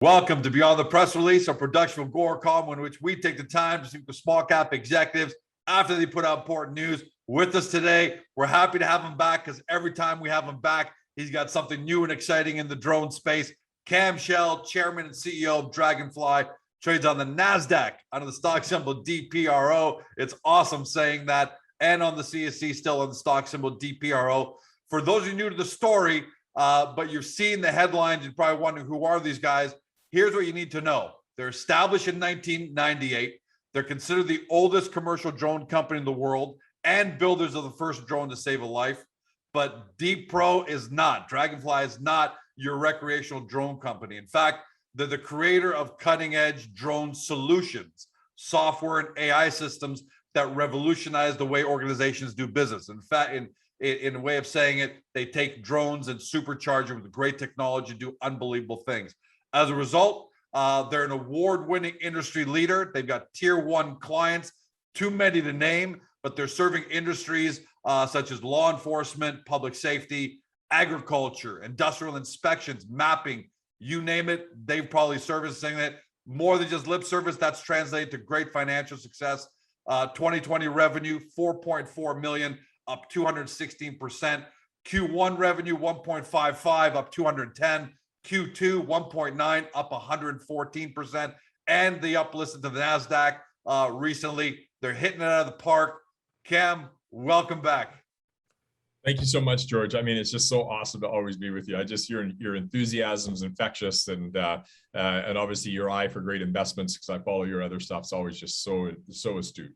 Welcome to Beyond the Press Release, a production of AGORACOM, in which we take the time to speak with small cap executives after they put out important news. With us today, we're happy to have him back because every time we have him back, he's got something new and exciting in the drone space. Cam Shell, Chairman and CEO of Draganfly, trades on the Nasdaq under the stock symbol DPRO. It's awesome saying that. And on the CSC, still on the stock symbol DPRO. For those of you new to the story, but you've seen the headlines, you're probably wondering who are these guys. Here's what you need to know. They're established in 1998. They're considered the oldest commercial drone company in the world and builders of the first drone to save a life. But DPRO is not. Draganfly is not your recreational drone company. In fact, they're the creator of cutting-edge drone solutions, software and AI systems that revolutionize the way organizations do business. In fact, in a way of saying it, they take drones and supercharge them with great technology and do unbelievable things. As a result, they're an award-winning industry leader. They've got tier one clients, too many to name, but they're serving industries such as law enforcement, public safety, agriculture, industrial inspections, mapping, you name it. They've probably servicing it. More than just lip service, that's translated to great financial success. 2020 revenue, 4.4 million, up 216%. Q1 revenue, 1.55, up 210. Q2 1.9, up 114%, and they uplisted to the Nasdaq recently. They're hitting it out of the park. Cam, welcome back. Thank you so much, George. I mean, it's just so awesome to always be with you. I just your enthusiasm is infectious, and obviously your eye for great investments, because I follow your other stuff. It's always just so astute.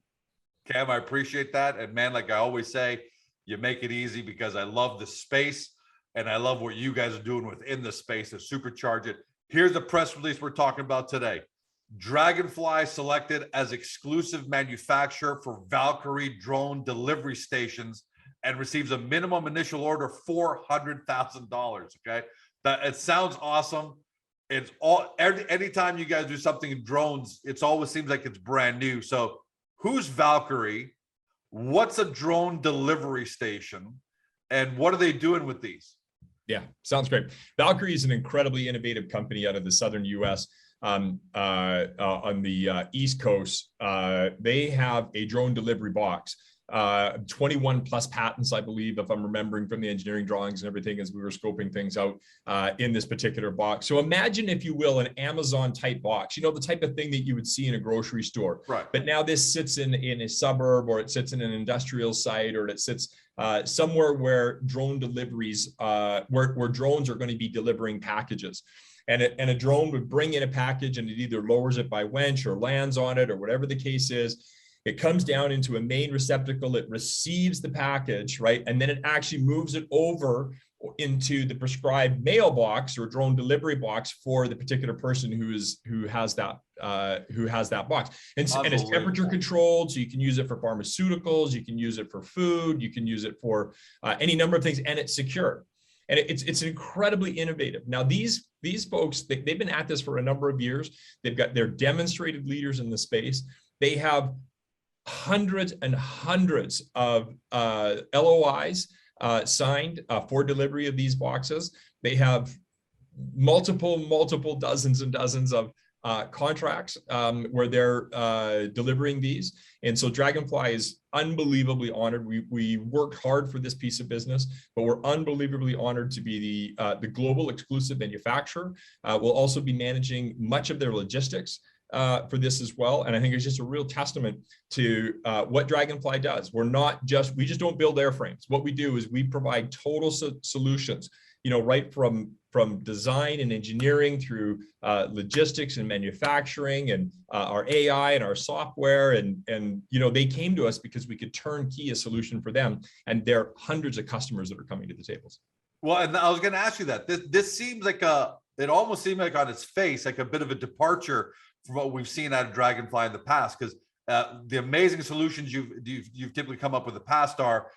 Cam, I appreciate that, and man, like I always say, you make it easy because I love the space. And I love what you guys are doing within the space to supercharge it. Here's the press release we're talking about today. Draganfly selected as exclusive manufacturer for Valkyrie drone delivery stations and receives a minimum initial order of $400,000. Okay, that it sounds awesome. It's all anytime you guys do something in drones, it always seems like it's brand new. So who's Valkyrie? What's a drone delivery station? And what are they doing with these? Yeah, sounds great. Valkyrie is an incredibly innovative company out of the southern U.S. On the East Coast. They have a drone delivery box, 21 plus patents, I believe, if I'm remembering from the engineering drawings and everything as we were scoping things out in this particular box. So imagine, if you will, an Amazon type box, you know, the type of thing that you would see in a grocery store. Right. But now this sits in a suburb, or it sits in an industrial site, or it sits somewhere where drone deliveries, where drones are going to be delivering packages. And a drone would bring in a package, and it either lowers it by winch or lands on it, or whatever the case is. It comes down into a main receptacle, it receives the package, right? And then it actually moves it over into the prescribed mailbox or drone delivery box for the particular person who has that box. And it's temperature controlled, so you can use it for pharmaceuticals, you can use it for food, you can use it for any number of things, and it's secure. And it's incredibly innovative. Now, these folks, they've been at this for a number of years. They're demonstrated leaders in the space. They have hundreds and hundreds of LOIs signed for delivery of these boxes. They have multiple dozens and dozens of contracts where they're delivering these. And so Draganfly is unbelievably honored. We worked hard for this piece of business, but we're unbelievably honored to be the global exclusive manufacturer. We'll also be managing much of their logistics for this as well. And I think it's just a real testament to what Draganfly does. We just don't build airframes. What we do is we provide total solutions, you know, right from design and engineering through logistics and manufacturing, and our AI and our software. And you know, they came to us because we could turnkey a solution for them. And there are hundreds of customers that are coming to the tables. Well, and I was going to ask you that. This seems like it almost seemed like on its face, like a bit of a departure from what we've seen out of Draganfly in the past, because the amazing solutions you've typically come up with in the past are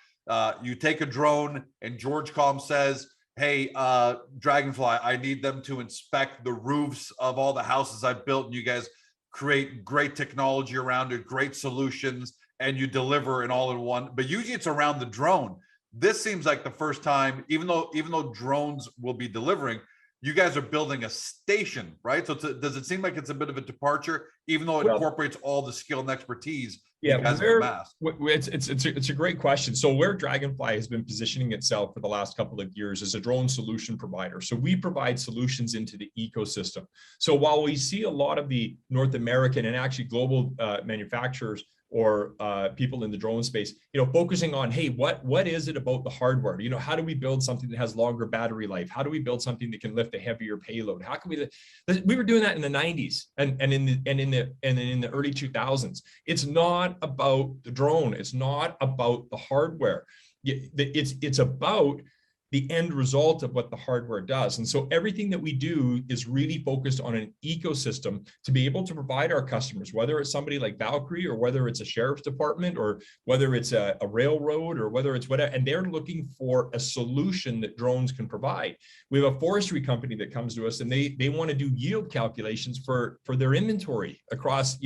you take a drone and GeorgeCom says, hey, Draganfly, I need them to inspect the roofs of all the houses I've built, and you guys create great technology around it, great solutions, and you deliver an all-in-one. But usually it's around the drone. This seems like the first time, even though drones will be delivering, you guys are building a station, right? So does it seem like it's a bit of a departure, even though it incorporates all the skill and expertise you guys have amassed? It's a great question. So where Draganfly has been positioning itself for the last couple of years is a drone solution provider. So we provide solutions into the ecosystem. So while we see a lot of the North American and actually global manufacturers or people in the drone space, focusing on, hey, what is it about the hardware? How do we build something that has longer battery life? How do we build something that can lift a heavier payload? How can we were doing that in the 90s and in the early 2000s. It's not about the drone. It's not about the hardware. It's about the end result of what the hardware does. And so everything that we do is really focused on an ecosystem to be able to provide our customers, whether it's somebody like Valkyrie or whether it's a sheriff's department or whether it's a railroad or whether it's whatever, and they're looking for a solution that drones can provide. We have a forestry company that comes to us and they want to do yield calculations for their inventory across,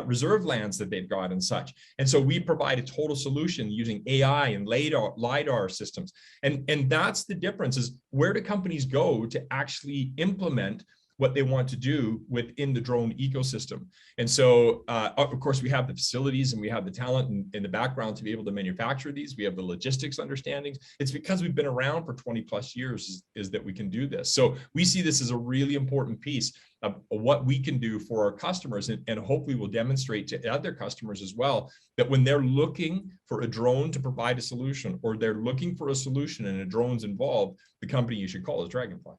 reserve lands that they've got and such. And so we provide a total solution using AI and LiDAR systems. And that's the difference, is where do companies go to actually implement what they want to do within the drone ecosystem. And so, of course, we have the facilities and we have the talent in the background to be able to manufacture these. We have the logistics understandings. It's because we've been around for 20 plus years is that we can do this. So we see this as a really important piece of what we can do for our customers, and hopefully we'll demonstrate to other customers as well, that when they're looking for a drone to provide a solution, or they're looking for a solution and a drone's involved, the company you should call is Draganfly.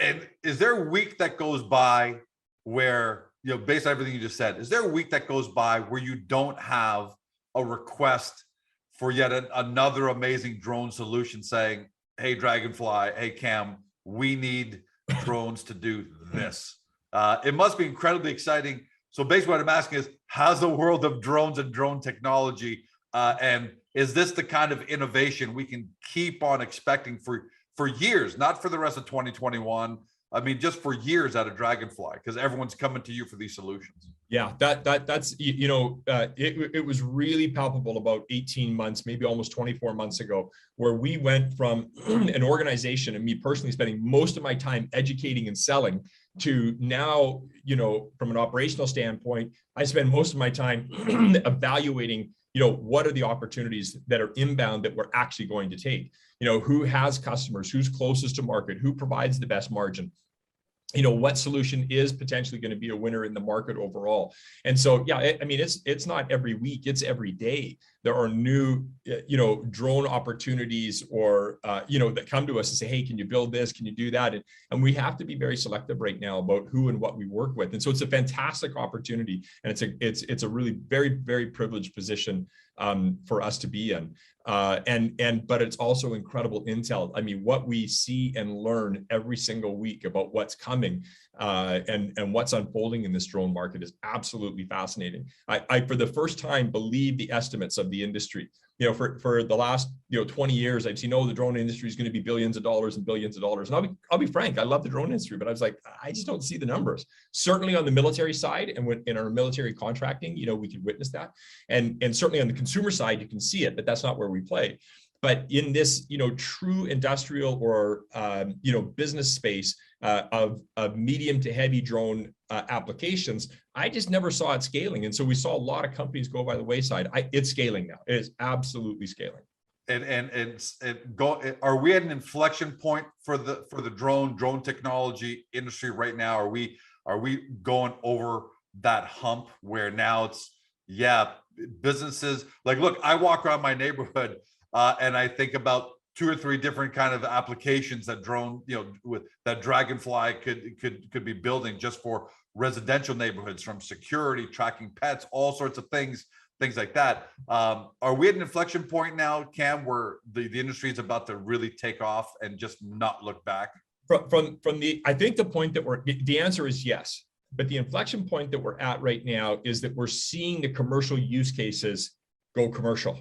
And is there a week that goes by where, based on everything you just said, is there a week that goes by where you don't have a request for yet another amazing drone solution saying, hey, Draganfly, hey, Cam, we need drones to do this? It must be incredibly exciting. So basically what I'm asking is, how's the world of drones and drone technology? And is this the kind of innovation we can keep on expecting for years, not for the rest of 2021? I mean, just for years out of Draganfly, because everyone's coming to you for these solutions. Yeah, that's it was really palpable about 18 months, maybe almost 24 months ago, where we went from an organization and me personally spending most of my time educating and selling to now, from an operational standpoint, I spend most of my time evaluating, what are the opportunities that are inbound that we're actually going to take? Who has customers, who's closest to market, who provides the best margin? What solution is potentially going to be a winner in the market overall? And so, yeah, I mean, it's not every week, it's every day. There are new, drone opportunities or, that come to us and say, hey, can you build this? Can you do that? And we have to be very selective right now about who and what we work with. And so it's a fantastic opportunity. And it's a really very, very privileged position for us to be in. But it's also incredible intel. I mean, what we see and learn every single week about what's coming and what's unfolding in this drone market is absolutely fascinating. I for the first time, believe the estimates of the industry. For the last 20 years, I've seen, the drone industry is going to be billions of dollars and billions of dollars. And I'll be frank, I love the drone industry, but I was like, I just don't see the numbers. Certainly on the military side and in our military contracting, we can witness that. And certainly on the consumer side, you can see it, but that's not where we play. But in this, true industrial or, business space of medium to heavy drone applications, I just never saw it scaling. And so we saw a lot of companies go by the wayside. It's scaling now. It is absolutely scaling. Are we at an inflection point for the drone technology industry right now? Are we going over that hump where now it's, businesses like, look, I walk around my neighborhood and I think about 2 or 3 different kind of applications that that Draganfly could be building just for residential neighborhoods, from security, tracking pets, all sorts of things like that. Are we at an inflection point now, Cam, where the industry is about to really take off and just not look back? I think the point that the answer is yes, but the inflection point that we're at right now is that we're seeing the commercial use cases go commercial.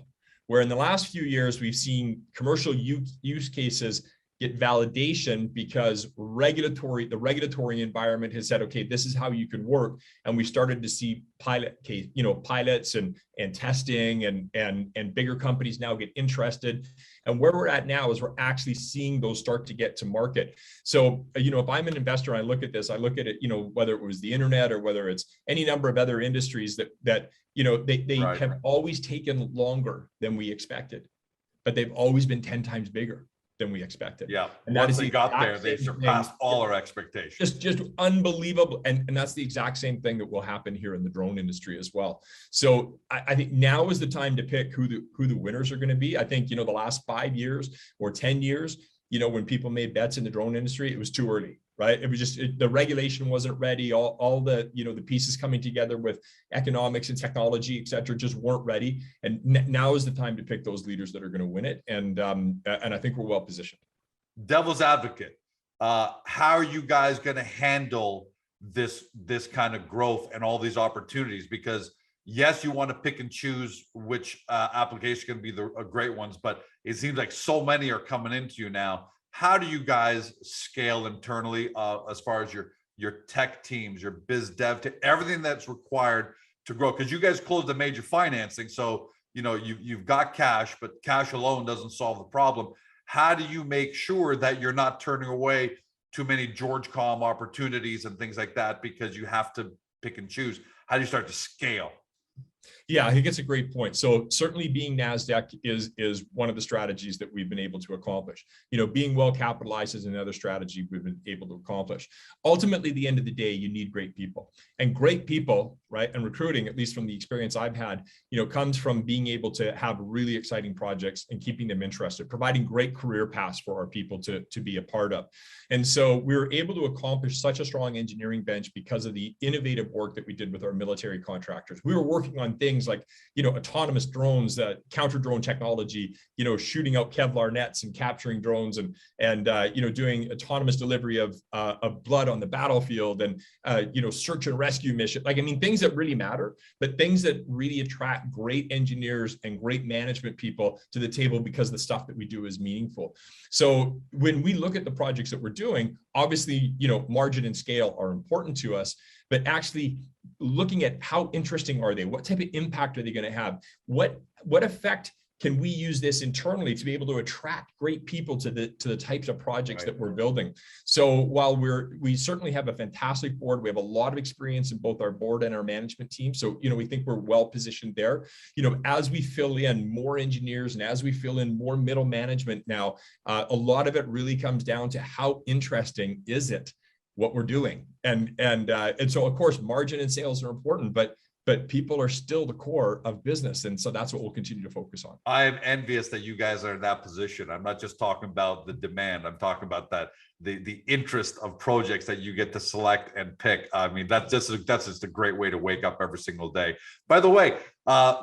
Where in the last few years, we've seen commercial use cases get validation because the regulatory environment has said, okay, this is how you can work. And we started to see pilots and testing and bigger companies now get interested. And where we're at now is we're actually seeing those start to get to market. So, if I'm an investor and I look at this, I look at it, whether it was the internet or whether it's any number of other industries that they Right. have always taken longer than we expected, but they've always been 10 times bigger than we expected. Yeah. And that Once is they the got exact there, they same surpassed thing. all our expectations. Just unbelievable. And that's the exact same thing that will happen here in the drone industry as well. So I think now is the time to pick who the winners are going to be. I think, the last 5 years or 10 years, when people made bets in the drone industry, it was too early, right? It was just, the regulation wasn't ready. All the, the pieces coming together with economics and technology, et cetera, just weren't ready. And now is the time to pick those leaders that are going to win it. And I think we're well positioned. Devil's advocate, how are you guys going to handle this kind of growth and all these opportunities? Because yes, you want to pick and choose which application can be the great ones, but it seems like so many are coming into you now. How do you guys scale internally as far as your tech teams, your biz dev, to everything that's required to grow? Because you guys closed a major financing, so you've got cash, but cash alone doesn't solve the problem. How do you make sure that you're not turning away too many GeorgeCom opportunities and things like that because you have to pick and choose? How do you start to scale? Yeah, I think it's a great point. So certainly being Nasdaq is one of the strategies that we've been able to accomplish. Being well capitalized is another strategy we've been able to accomplish. Ultimately, at the end of the day, you need great people, and great people, right? And recruiting, at least from the experience I've had, comes from being able to have really exciting projects and keeping them interested, providing great career paths for our people to be a part of. And so we were able to accomplish such a strong engineering bench because of the innovative work that we did with our military contractors. We were working on things like, autonomous drones, counter drone technology, shooting out Kevlar nets and capturing drones and doing autonomous delivery of blood on the battlefield and, search and rescue mission. Things that really matter, but things that really attract great engineers and great management people to the table because the stuff that we do is meaningful. So when we look at the projects that we're doing, obviously, margin and scale are important to us, but actually looking at how interesting are they? What type of impact are they going to have? What effect can we use this internally to be able to attract great people to the types of projects that we're building? So while we certainly have a fantastic board, we have a lot of experience in both our board and our management team. So, we think we're well positioned there. As we fill in more engineers and as we fill in more middle management now, a lot of it really comes down to how interesting is it what we're doing. And so of course, margin and sales are important, but people are still the core of business. And so that's what we'll continue to focus on. I am envious that you guys are in that position. I'm not just talking about the demand. I'm talking about the interest of projects that you get to select and pick. That's just a great way to wake up every single day. By the way,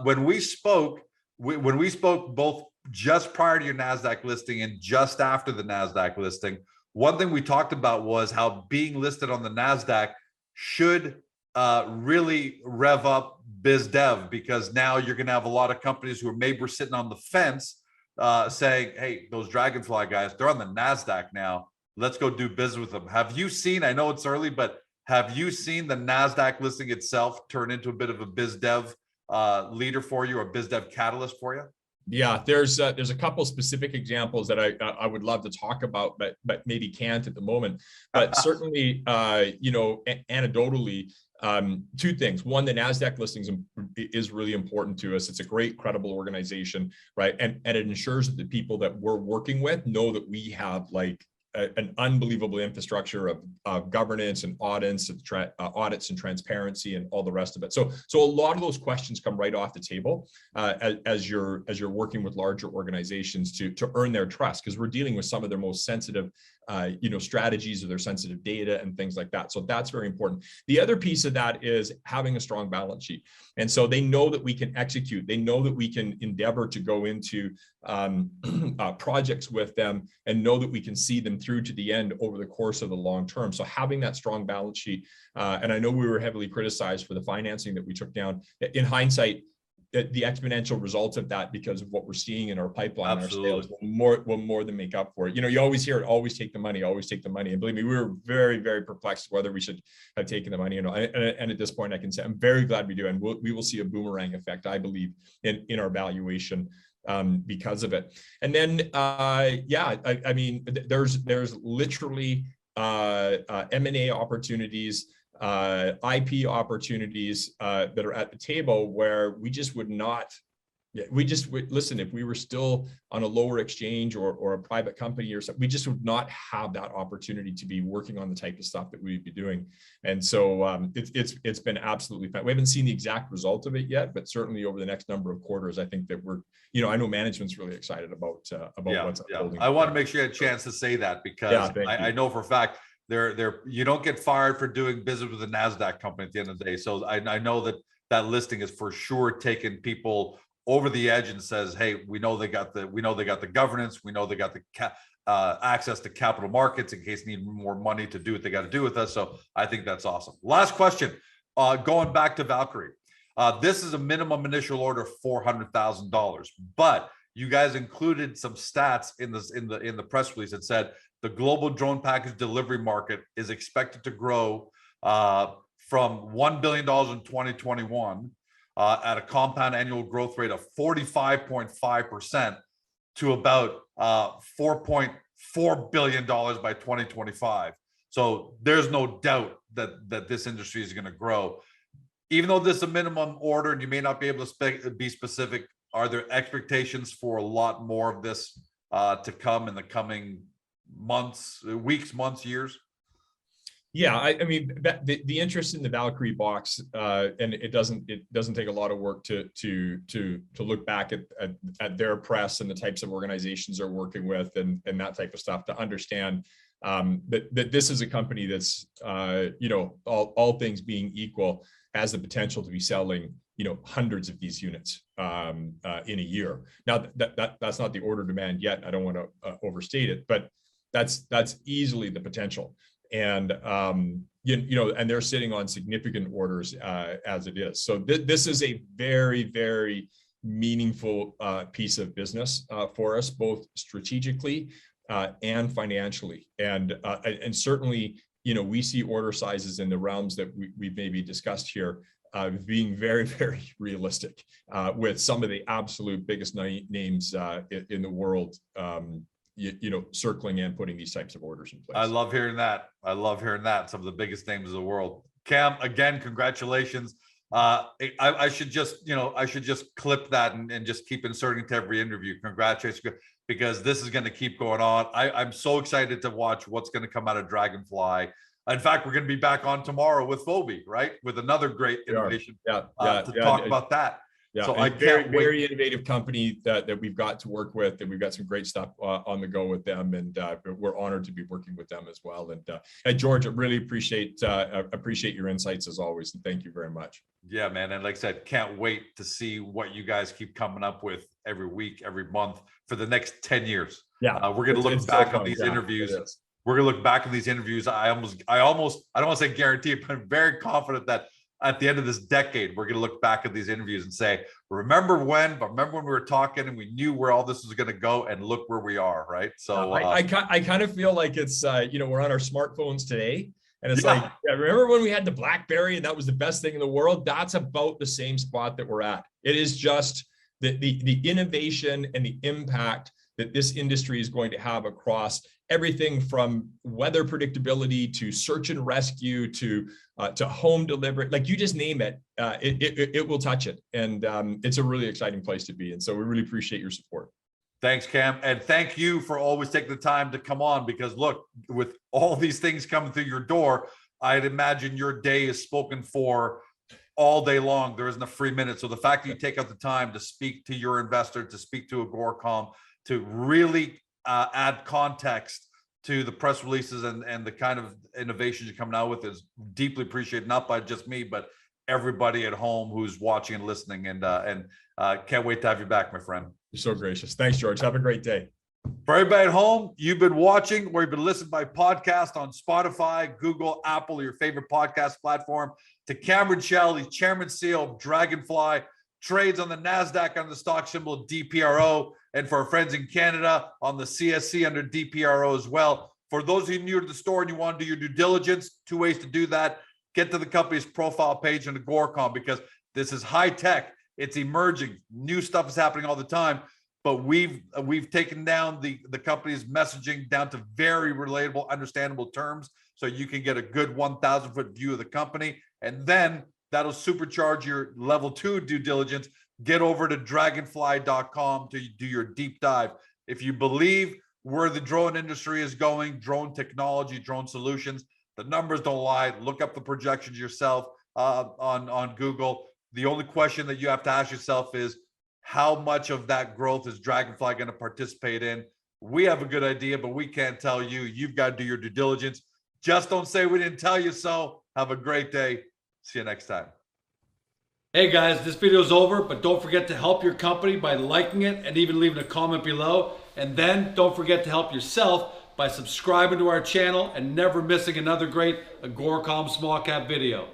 when we spoke both just prior to your Nasdaq listing and just after the Nasdaq listing, one thing we talked about was how being listed on the Nasdaq should really rev up biz dev, because now you're going to have a lot of companies who are maybe sitting on the fence saying, hey, those Draganfly guys, they're on the Nasdaq now. Let's go do business with them. Have you seen, I know it's early, but have you seen the Nasdaq listing itself turn into a bit of a biz dev leader for you, or biz dev catalyst for you? Yeah, there's a couple specific examples that I would love to talk about, but maybe can't at the moment. But certainly, anecdotally, two things. One, the Nasdaq listings is really important to us. It's a great, credible organization, right? And it ensures that the people that we're working with know that we have an unbelievable infrastructure of governance and audits and transparency and all the rest of it. So a lot of those questions come right off the table as you're working with larger organizations to earn their trust, because we're dealing with some of their most sensitive strategies or their sensitive data and things like that. So that's very important. The other piece of that is having a strong balance sheet. And so they know that we can execute. They know that we can endeavor to go into projects with them and know that we can see them through to the end over the course of the long term. So having that strong balance sheet, and I know we were heavily criticized for the financing that we took down. In hindsight, the exponential result of that, because of what we're seeing in our pipeline, Absolutely. our sales will more than make up for it. You always hear it, always take the money, always take the money. And believe me, we were very, very perplexed whether we should have taken the money. And at this point, I can say I'm very glad we do. And we will see a boomerang effect, I believe, in our valuation because of it. And then, I mean, there's literally M&A opportunities, IP opportunities that are at the table where we just would not, listen, if we were still on a lower exchange or a private company or something, we just would not have that opportunity to be working on the type of stuff that we'd be doing. And so it's been absolutely fun. We haven't seen the exact result of it yet, but certainly over the next number of quarters, I think that we're, I know management's really excited about what's unfolding. I want to make sure you had a chance to say that, because I know for a fact you don't get fired for doing business with a Nasdaq company at the end of the day. So I know that listing is for sure taking people over the edge and says, hey, we know they got the governance, we know they got the access to capital markets in case they need more money to do what they got to do with us. So I think that's awesome. Last question, going back to Valkyrie. This is a minimum initial order of $400,000, but you guys included some stats in the press release that said the global drone package delivery market is expected to grow from $1 billion in 2021 at a compound annual growth rate of 45.5% to about $4.4 billion by 2025. So there's no doubt that this industry is going to grow. Even though this is a minimum order and you may not be able to be specific, are there expectations for a lot more of this to come in the coming weeks, months, years? Yeah, I mean, the interest in the Valkyrie box, and it doesn't take a lot of work to look back at their press and the types of organizations they're working with and that type of stuff to understand that this is a company that's all things being equal, has the potential to be selling hundreds of these units in a year. Now that's not the order demand yet. I don't want to overstate it, but that's easily the potential. And and they're sitting on significant orders as it is. So this is a very, very meaningful piece of business for us, both strategically and financially. And certainly, we see order sizes in the realms that we've maybe discussed here being very, very realistic with some of the absolute biggest names in the world. Circling and putting these types of orders in place. I love hearing that. Some of the biggest names of the world. Cam, again, congratulations. I should just clip that and just keep inserting to every interview. Congratulations, because this is going to keep going on. I'm so excited to watch what's going to come out of Draganfly. In fact, we're going to be back on tomorrow with Phoebe, right? With another great innovation to talk about that. Yeah, so I can't wait. Very innovative company that we've got to work with, and we've got some great stuff on the go with them, and we're honored to be working with them as well. And George, I really appreciate your insights as always, and thank you very much. Yeah, man, and like I said, can't wait to see what you guys keep coming up with every week, every month for the next 10 years. Yeah, we're gonna look back on these interviews. We're gonna look back on these interviews. I don't want to say guarantee, but I'm very confident that at the end of this decade, we're going to look back at these interviews and say, remember when we were talking and we knew where all this was going to go, and look where we are, right? So I kind of feel like it's, we're on our smartphones today, and it's like, remember when we had the BlackBerry and that was the best thing in the world? That's about the same spot that we're at. It is just the innovation and the impact that this industry is going to have across everything from weather predictability to search and rescue to home delivery, like you just name it, it will touch it. And it's a really exciting place to be. And so we really appreciate your support. Thanks, Cam. And thank you for always taking the time to come on, because look, with all these things coming through your door, I'd imagine your day is spoken for all day long. There isn't a free minute. So the fact that you take out the time to speak to your investor, to speak to AGORACOM, to really add context to the press releases and the kind of innovations you're coming out with is deeply appreciated, not by just me, but everybody at home who's watching and listening. And can't wait to have you back, my friend. You're so gracious. Thanks, George. Have a great day. For everybody at home, you've been watching or you've been listening by podcast on Spotify, Google, Apple, or your favorite podcast platform. To Cameron Shell, he's Chairman CEO of Draganfly. trades on the Nasdaq on the stock symbol DPRO, and for our friends in Canada on the CSC under DPRO as well. For those of you new to the store and you want to do your due diligence, 2 ways to do that. Get to the company's profile page on AGORACOM, because this is high tech. It's emerging. New stuff is happening all the time. But we've taken down the company's messaging down to very relatable, understandable terms, so you can get a good 1,000-foot view of the company. And then that'll supercharge your level 2 due diligence. Get over to draganfly.com to do your deep dive. If you believe where the drone industry is going, drone technology, drone solutions, the numbers don't lie. Look up the projections yourself on Google. The only question that you have to ask yourself is, how much of that growth is Draganfly going to participate in? We have a good idea, but we can't tell you. You've got to do your due diligence. Just don't say we didn't tell you so. Have a great day. See you next time. Hey guys, this video is over, but don't forget to help your company by liking it and even leaving a comment below. And then don't forget to help yourself by subscribing to our channel and never missing another great AGORACOM small cap video.